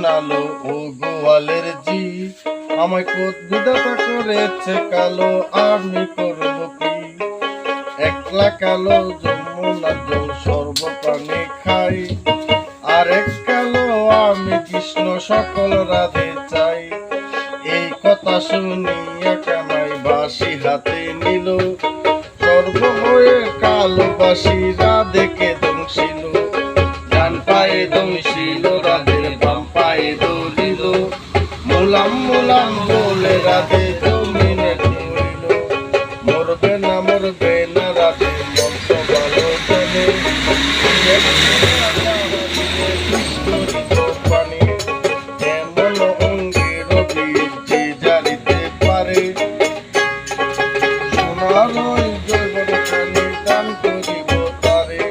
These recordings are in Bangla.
নালো ও গোয়ালের জি, আমায় কোত বিধাতা করেছে কালো, আমি করব কি? একলা কালো যমুনার জল সর্বপ্রাণী খাই, আর এক কালো আমি কৃষ্ণ সকল রাধে চাই। এই কথা শুনিয়া কানাই বাঁশি হাতে নিল, সর্ব হয়ে কালো বাঁশি রাধেকে দংশিল। ডান পায়ে দংশিল রাধের, বাম পায়ে দলিল, মুলাম মুলাম বলে রাধে জমিনে পড়িল। মরবে না রাধে মন্ত্র ভালো জানে, পানি এমন অঙ্গের বীর যে জারিতে পারে। সোনার ওই জৈবন প্রাণী দান করিব তারে,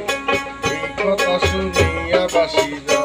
এই কথা শুনিয়া বাসিরা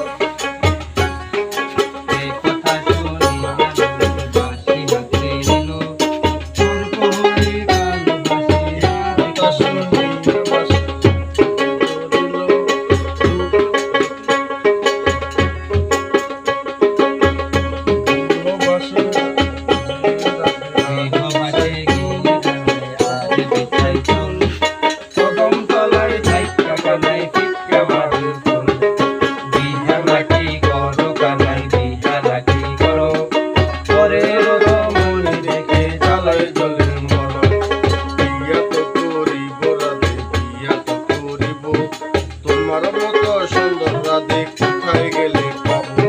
কোথায় গেলে পাবো?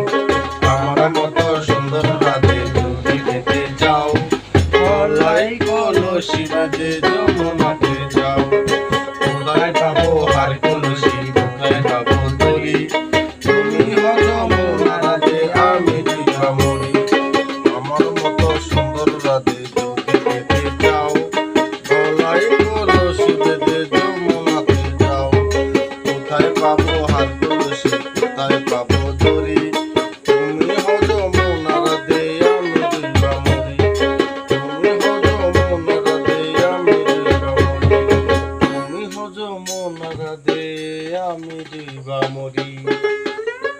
আমার মতো সুন্দর রাধে যদি পেতে যাও, গলায় কলসি বাজে যমুনাতে যাও। কোথায় পাবো হার কলসি, কোথায় পাবো দড়ি? তুমি হও যমুনা রাধে, আমি দিঘামণি। আমার মতো সুন্দর রাধে যদি পেতে যাও, গলায় কলসি বেঁধে যমুনাতে যাও। কোথায় পাবো হার কলসি, কোথায় পাবো দড়ি? তুমি হও যমুনা রাধে, আমি দিঘামণি। তুমি হও যমুনা রাধে, আমি দিঘামণি। তুমি হও যমুনা রাধে, আমি দিঘামণি।